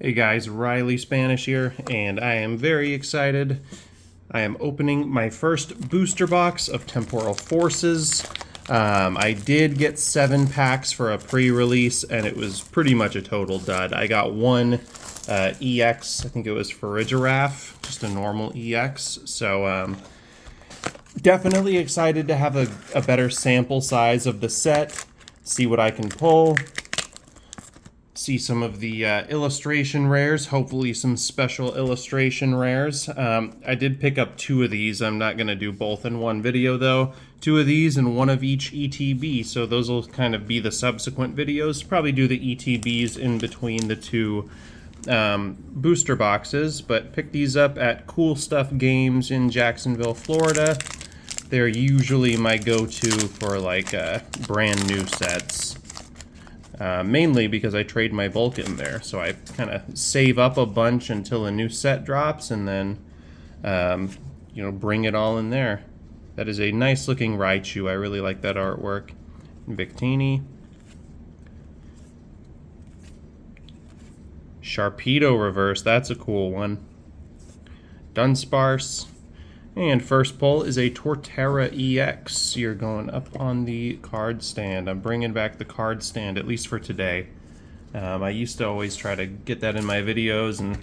Hey guys, Riley Spanish here, and I am very excited. I am opening my first booster box of Temporal Forces. I did get 7 packs for a pre-release, and it was pretty much a total dud. I got one EX, I think it was Farigiraf, just a normal EX. So definitely excited to have a better sample size of the set, see what I can pull. See some of the illustration rares, hopefully some special illustration rares. I did pick up 2 of these. I'm not going to do both in one video though. 2 of these and 1 of each ETB, so those will kind of be the subsequent videos. Probably do the ETBs in between the 2 booster boxes, but pick these up at Cool Stuff Games in Jacksonville, Florida. They're usually my go-to for like brand new sets. Mainly because I trade my Vulcan there, so I kind of save up a bunch until a new set drops, and then, bring it all in there. That is a nice looking Raichu. I really like that artwork. Victini. Sharpedo reverse, that's a cool one. Dunsparce. And first pull is a Torterra EX. You're going up on the card stand. I'm bringing back the card stand, at least for today. I used to always try to get that in my videos and,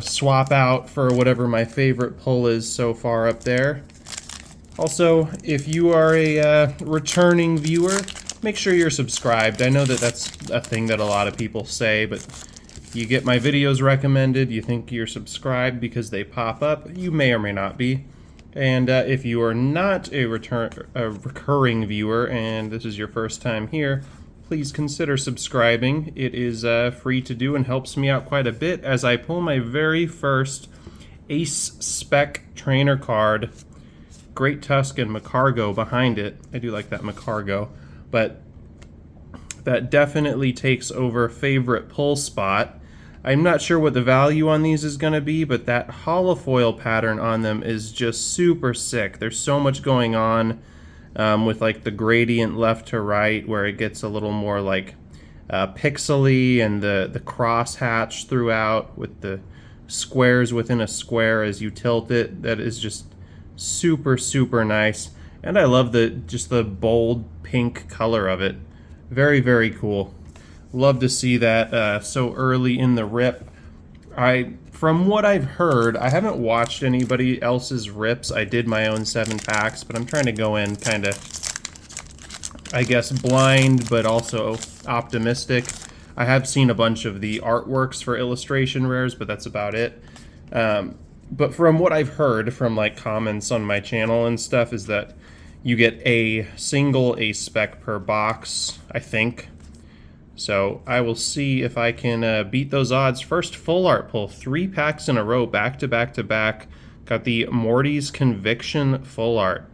swap out for whatever my favorite pull is so far up there. Also, if you are a returning viewer, make sure you're subscribed. I know that that's a thing that a lot of people say, but you get my videos recommended, you think you're subscribed because they pop up, you may or may not be. And if you are not a recurring viewer and this is your first time here, please consider subscribing. It is free to do and helps me out quite a bit as I pull my very first Ace Spec Trainer card. Great Tusk and Macargo behind it. I do like that Macargo, but that definitely takes over favorite pull spot. I'm not sure what the value on these is going to be, but that holofoil pattern on them is just super sick. There's so much going on with like the gradient left to right where it gets a little more like pixely, and the cross hatch throughout with the squares within a square as you tilt it. That is just super, super nice. And I love just the bold pink color of it. Very, very cool. Love to see that so early in the rip. From what I've heard, I haven't watched anybody else's rips. I did my own 7 packs, but I'm trying to go in kind of, I guess, blind, but also optimistic. I have seen a bunch of the artworks for illustration rares, but that's about it. But from what I've heard from like comments on my channel and stuff is that you get a single Ace Spec per box, I think. So I will see if I can beat those odds. First full art pull, 3 packs in a row, back to back to back. Got the Morty's Conviction full art.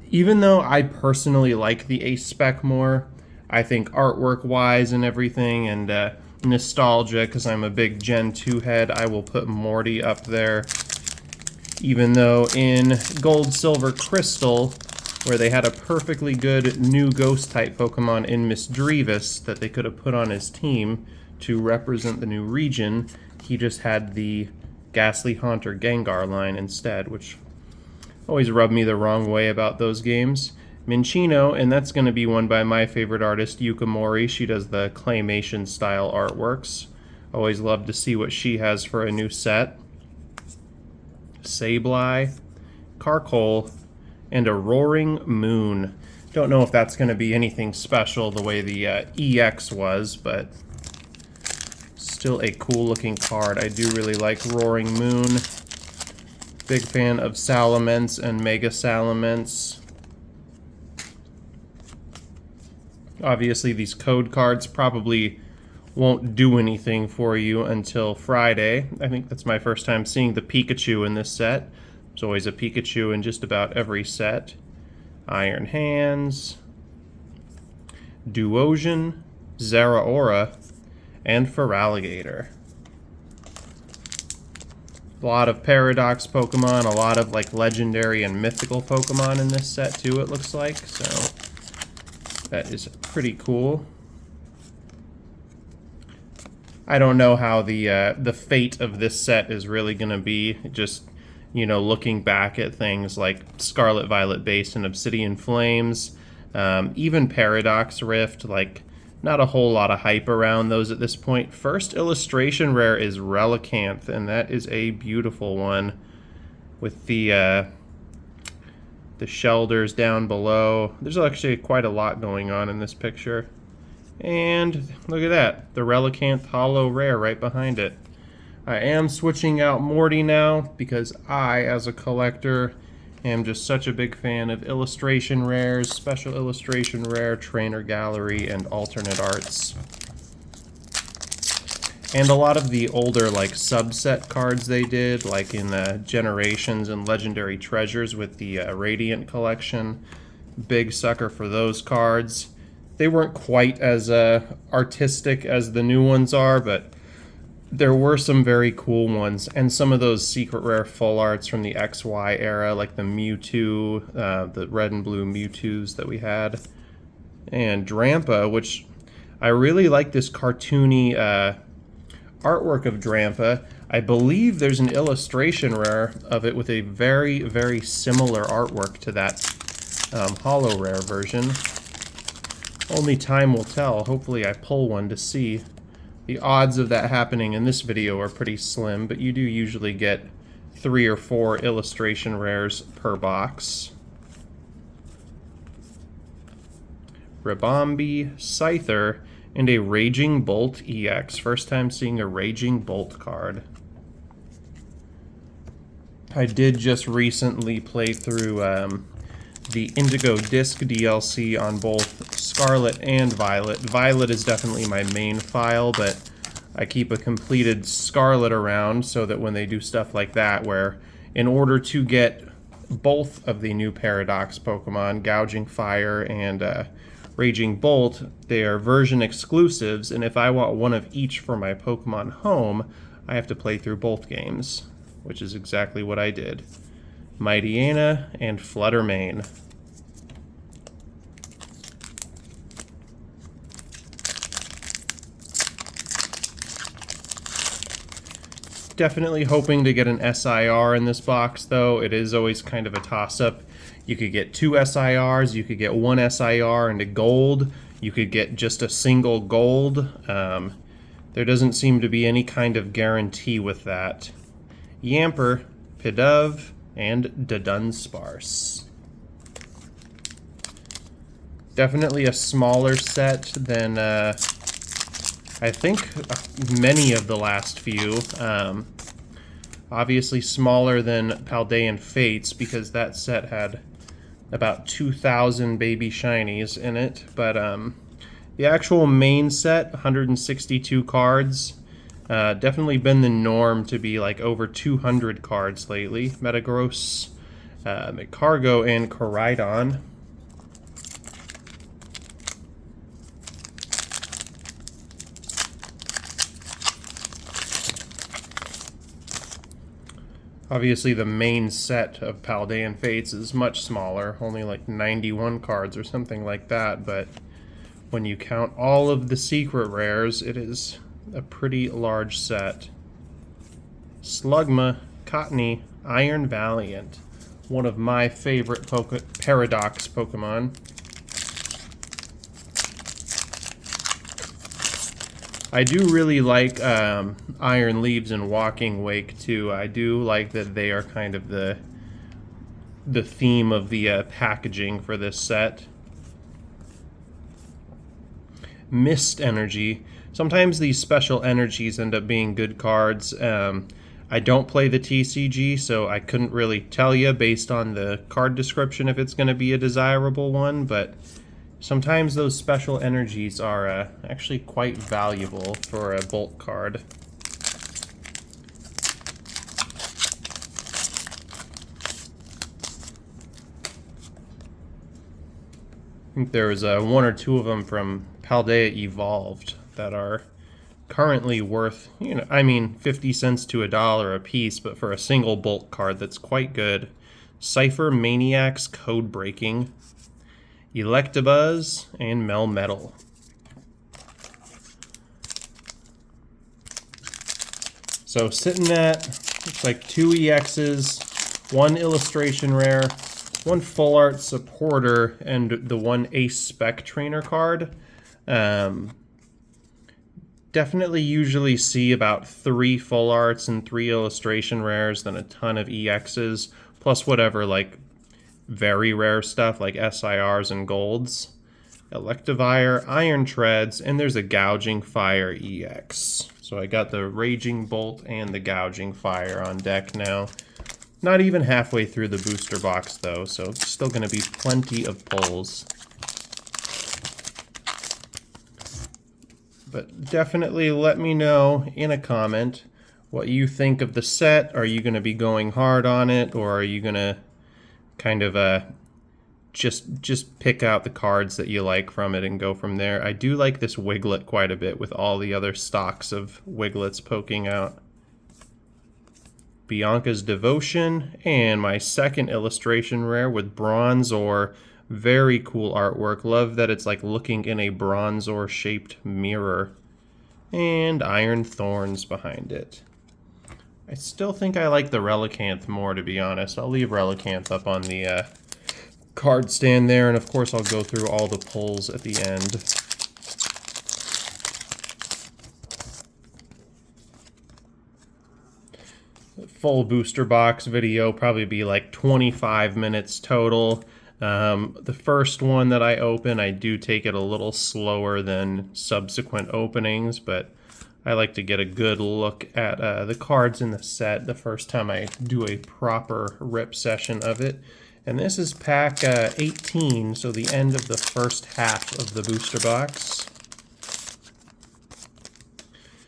Even though I personally like the Ace Spec more, I think artwork-wise and everything, and nostalgia, because I'm a big Gen 2 head, I will put Morty up there. Even though in Gold, Silver, Crystal, where they had a perfectly good new Ghost-type Pokemon in Misdreavus that they could have put on his team to represent the new region, he just had the Ghastly Haunter Gengar line instead, which always rubbed me the wrong way about those games. Minccino, and that's going to be one by my favorite artist, Yuka Mori. She does the claymation-style artworks. Always love to see what she has for a new set. Sableye, Carkol, and a Roaring Moon. Don't know if that's going to be anything special the way the EX was, but still a cool looking card. I do really like Roaring Moon. Big fan of Salamence and Mega Salamence. Obviously these code cards probably won't do anything for you until Friday. I think that's my first time seeing the Pikachu in this set. There's always a Pikachu in just about every set. Iron Hands, Duosion, Zeraora, and Feraligatr. A lot of Paradox Pokemon, a lot of like legendary and mythical Pokemon in this set too, it looks like. So that is pretty cool. I don't know how the fate of this set is really going to be. Just, you know, looking back at things like Scarlet Violet Base and Obsidian Flames, even Paradox Rift, like, not a whole lot of hype around those at this point. First illustration rare is Relicanth, and that is a beautiful one with the Shelders down below. There's actually quite a lot going on in this picture. And look at that, the Relicanth Hollow Rare right behind it. I am switching out Morty now because I, as a collector, am just such a big fan of illustration rares, special illustration rare, trainer gallery, and alternate arts. And a lot of the older, like, subset cards they did, like in Generations and Legendary Treasures with the Radiant collection. Big sucker for those cards. They weren't quite as artistic as the new ones are, but there were some very cool ones. And some of those secret rare full arts from the XY era, like the Mewtwo, the red and blue Mewtwo's that we had. And Drampa, which I really like this cartoony artwork of Drampa. I believe there's an illustration rare of it with a very, very similar artwork to that hollow rare version. Only time will tell. Hopefully I pull one to see. The odds of that happening in this video are pretty slim, but you do usually get 3 or 4 illustration rares per box. Ribombee, Scyther, and a Raging Bolt EX. First time seeing a Raging Bolt card. I did just recently play through the Indigo Disc DLC on both Scarlet and Violet. Violet is definitely my main file, but I keep a completed Scarlet around so that when they do stuff like that, where in order to get both of the new Paradox Pokemon, Gouging Fire and Raging Bolt, they are version exclusives, and if I want one of each for my Pokemon home, I have to play through both games, which is exactly what I did. Mightyena and Fluttermane. Definitely hoping to get an SIR in this box, though. It is always kind of a toss-up. You could get 2 SIRs, you could get 1 SIR and a gold, you could get just a single gold. There doesn't seem to be any kind of guarantee with that. Yamper, Pidove, and Dunsparce. Definitely a smaller set than I think many of the last few. Obviously smaller than Paldean Fates because that set had about 2,000 baby shinies in it. But the actual main set, 162 cards, definitely been the norm to be like over 200 cards lately. Metagross, Cargo, and Koraidon. Obviously the main set of Paldean Fates is much smaller, only like 91 cards or something like that, but when you count all of the secret rares, it is a pretty large set. Slugma, Cottony, Iron Valiant, one of my favorite Paradox Pokemon. I do really like Iron Leaves and Walking Wake too. I do like that they are kind of the theme of the packaging for this set. Mist Energy. Sometimes these special energies end up being good cards. I don't play the TCG, so I couldn't really tell you based on the card description if it's going to be a desirable one, but sometimes those special energies are actually quite valuable for a bulk card. I think there's 1 or 2 of them from Paldea Evolved that are currently worth, 50 cents to $1 a piece, but for a single bulk card that's quite good. Cypher Maniac's Code Breaking, Electabuzz, and Melmetal. So sitting at, looks like 2 EXs, 1 illustration rare, 1 full art supporter, and the 1 Ace Spec Trainer card. Definitely usually see about 3 full arts and 3 illustration rares, then a ton of EXs, plus whatever like very rare stuff like SIRs and golds. Electivire, Iron Treads, and there's a Gouging Fire EX. So I got the Raging Bolt and the Gouging Fire on deck now. Not even halfway through the booster box though, so still going to be plenty of pulls. But definitely let me know in a comment what you think of the set. Are you going to be going hard on it, or are you going to kind of just pick out the cards that you like from it and go from there? I do like this Wiglet quite a bit with all the other stocks of Wiglets poking out. Bianca's Devotion, and my second illustration rare with Bronzor. Very cool artwork. Love that it's like looking in a Bronzor shaped mirror. And Iron Thorns behind it. I still think I like the Relicanth more, to be honest. I'll leave Relicanth up on the card stand there, and of course I'll go through all the pulls at the end. Full booster box video, probably be like 25 minutes total. The first one that I open, I do take it a little slower than subsequent openings, but I like to get a good look at the cards in the set the first time I do a proper rip session of it. And this is pack 18, so the end of the first half of the booster box.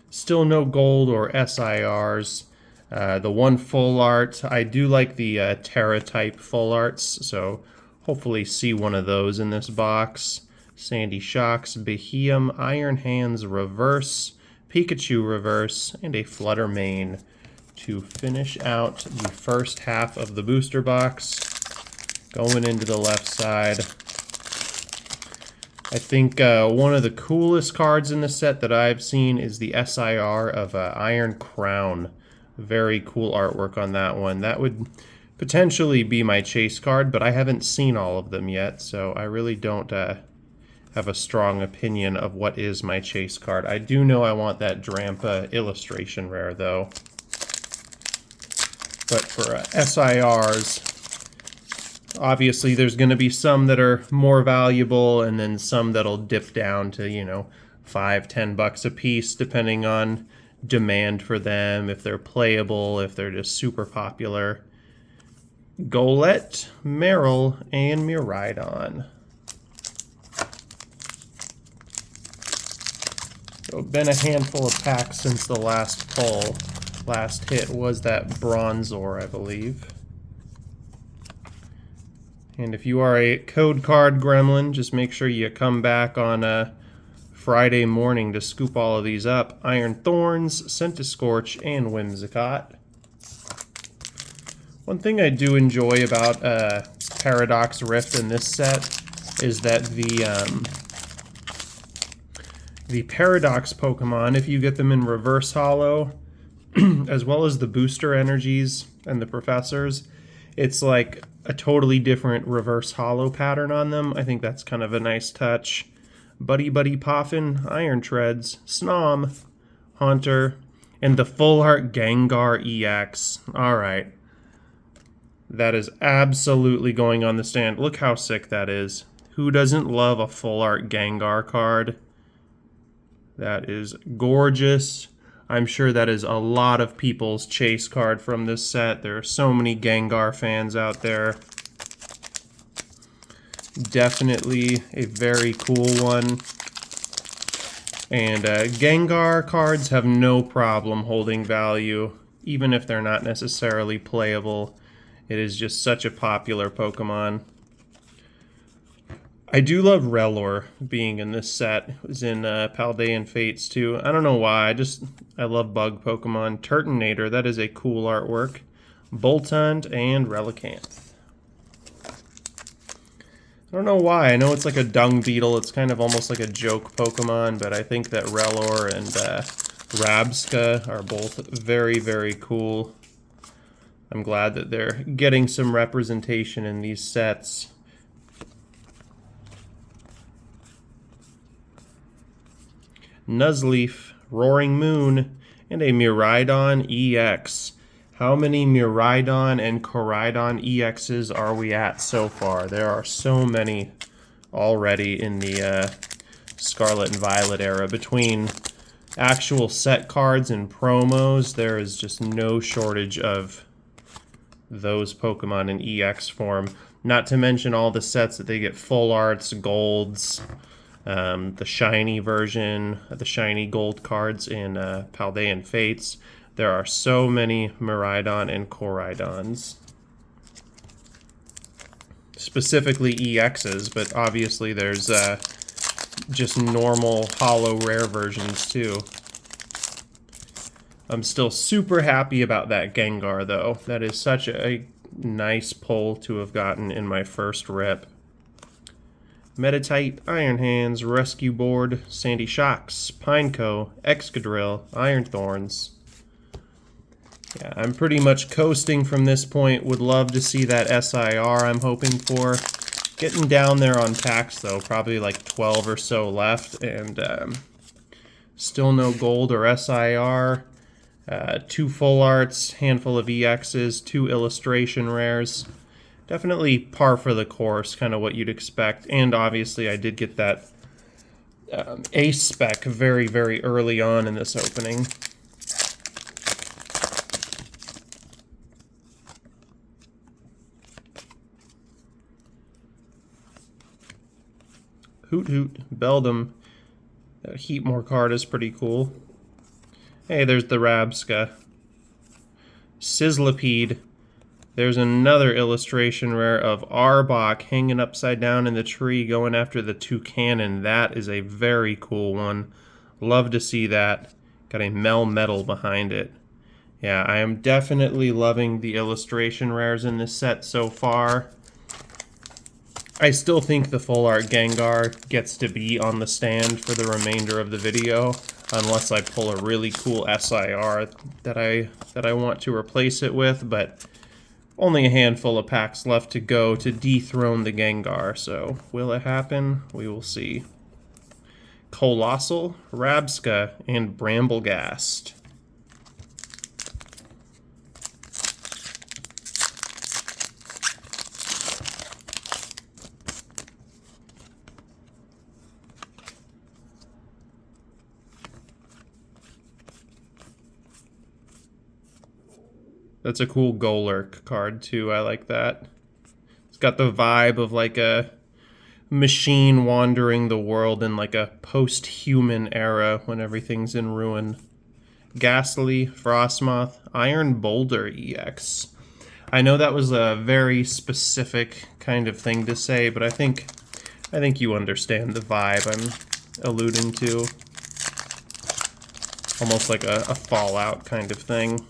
Still no gold or SIRs. The 1 full art, I do like the Terra type full arts, so hopefully see one of those in this box. Sandy Shocks, Beheeyem, Iron Hands Reverse, Pikachu Reverse, and a Flutter Mane to finish out the first half of the booster box. Going into the left side. I think one of the coolest cards in the set that I've seen is the SIR of Iron Crown. Very cool artwork on that one. That would potentially be my chase card, but I haven't seen all of them yet, so I really don't have a strong opinion of what is my chase card. I do know I want that Drampa illustration rare, though. But for SIRs, obviously there's going to be some that are more valuable, and then some that'll dip down to, you know, $5-10 a piece, depending on demand for them, if they're playable, if they're just super popular. Golett, Meryl, and Miraidon. So been a handful of packs since the last pull. Last hit was that Bronzor, I believe. And if you are a code card gremlin, just make sure you come back on Friday morning to scoop all of these up. Iron Thorns, Centiskorch, and Whimsicott. One thing I do enjoy about Paradox Rift in this set is that the Paradox Pokemon, if you get them in Reverse Holo, as well as the booster energies and the professors, it's like a totally different Reverse Holo pattern on them. I think that's kind of a nice touch. Buddy Buddy Poffin, Iron Treads, Snom, Haunter, and the Full Art Gengar EX. Alright. That is absolutely going on the stand. Look how sick that is. Who doesn't love a Full Art Gengar card? That is gorgeous. I'm sure that is a lot of people's chase card from this set. There are so many Gengar fans out there. Definitely a very cool one. And Gengar cards have no problem holding value, even if they're not necessarily playable. It is just such a popular Pokemon. I do love Rellor being in this set. It was in Paldean Fates too. I don't know why, I love bug Pokemon. Turtonator, that is a cool artwork. Boltund and Relicanth. I don't know why. I know it's like a dung beetle. It's kind of almost like a joke Pokemon, but I think that Rellor and Rabska are both very, very cool. I'm glad that they're getting some representation in these sets. Nuzleaf, Roaring Moon, and a Miraidon EX. How many Miraidon and Koraidon EXs are we at so far? There are so many already in the Scarlet and Violet era. Between actual set cards and promos, there is just no shortage of those Pokemon in EX form. Not to mention all the sets that they get full arts, golds, the shiny version, the shiny gold cards in Paldean Fates. There are so many Miraidon and Koraidons. Specifically EXs, but obviously there's just normal holo rare versions too. I'm still super happy about that Gengar though. That is such a nice pull to have gotten in my first rip. Meditite, Iron Hands, Rescue Board, Sandy Shocks, Pineco, Excadrill, Iron Thorns. Yeah, I'm pretty much coasting from this point. Would love to see that SIR I'm hoping for. Getting down there on packs though, probably like 12 or so left, and still no gold or SIR. 2 full arts, handful of EXs, 2 illustration rares. Definitely par for the course, kind of what you'd expect. And obviously I did get that ace spec very, very early on in this opening. Hoot Hoot, Beldum. That Heatmore card is pretty cool. Hey, there's the Rabska. Sizzlipede. There's another illustration rare of Arbok hanging upside down in the tree going after the Toucanon. That is a very cool one. Love to see that. Got a Melmetal behind it. Yeah, I am definitely loving the illustration rares in this set so far. I still think the full art Gengar gets to be on the stand for the remainder of the video, unless I pull a really cool SIR that I want to replace it with, but only a handful of packs left to go to dethrone the Gengar, so will it happen? We will see. Colossal, Rabska, and Bramblegast. That's a cool Golurk card too, I like that. It's got the vibe of like a machine wandering the world in like a post-human era when everything's in ruin. Ghastly, Frostmoth, Iron Boulder EX. I know that was a very specific kind of thing to say, but I think you understand the vibe I'm alluding to. Almost like a Fallout kind of thing.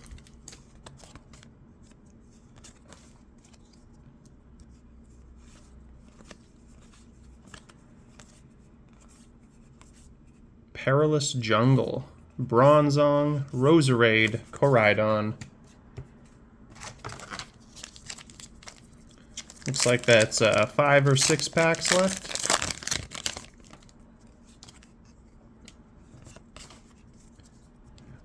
Perilous Jungle, Bronzong, Roserade, Koraidon. Looks like that's 5 or 6 packs left.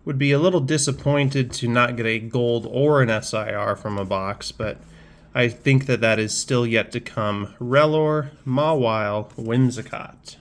Would be a little disappointed to not get a gold or an SIR from a box, but I think that is still yet to come. Relor, Mawile, Whimsicott.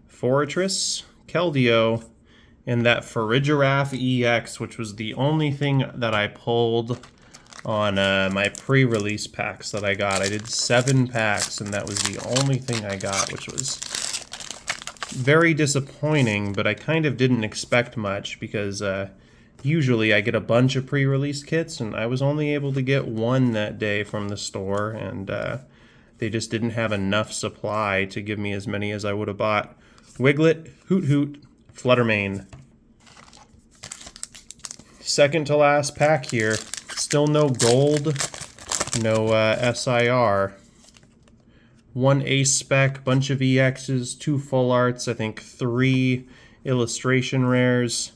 Fortress, Keldeo, and that Farigiraf EX, which was the only thing that I pulled on my pre-release packs that I got. I did 7 packs, and that was the only thing I got, which was very disappointing, but I kind of didn't expect much because usually I get a bunch of pre-release kits, and I was only able to get 1 that day from the store, and They just didn't have enough supply to give me as many as I would have bought. Wiglet, Hoot Hoot, Fluttermane. Second to last pack here. Still no gold, no SIR. One Ace Spec, bunch of EXs, 2 full arts, I think 3 illustration rares.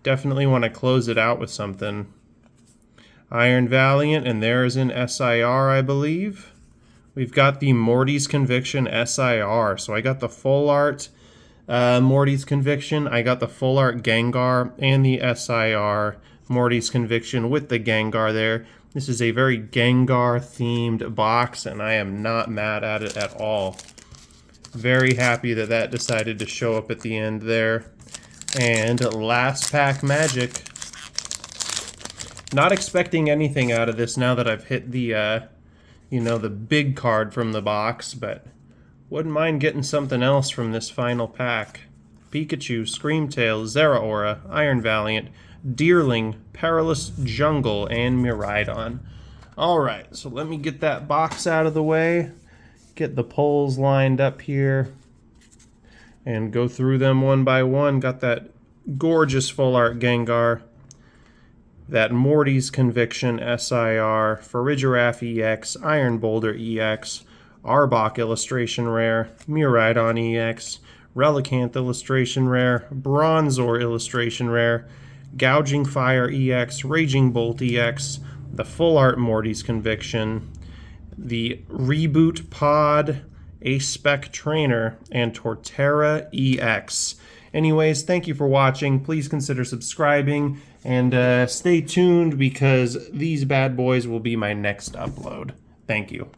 Definitely want to close it out with something. Iron Valiant, and there's an SIR, I believe. We've got the Morty's Conviction SIR. So I got the full art Morty's Conviction. I got the full art Gengar and the SIR Morty's Conviction with the Gengar there. This is a very Gengar-themed box, and I am not mad at it at all. Very happy that that decided to show up at the end there. And last pack magic. Not expecting anything out of this now that I've hit the, the big card from the box, but wouldn't mind getting something else from this final pack. Pikachu, Screamtail, Zeraora, Iron Valiant, Deerling, Perilous Jungle, and Miraidon. Alright, so let me get that box out of the way, get the pulls lined up here, and go through them one by one. Got that gorgeous full art Gengar, that Morty's Conviction SIR, Farigiraf EX, Iron Boulder EX, Arbok Illustration Rare, Miraidon EX, Relicanth Illustration Rare, Bronzor Illustration Rare, Gouging Fire EX, Raging Bolt EX, the Full Art Morty's Conviction, the Reboot Pod, Ace Spec Trainer, and Torterra EX. Anyways, thank you for watching. Please consider subscribing, and stay tuned because these bad boys will be my next upload. Thank you.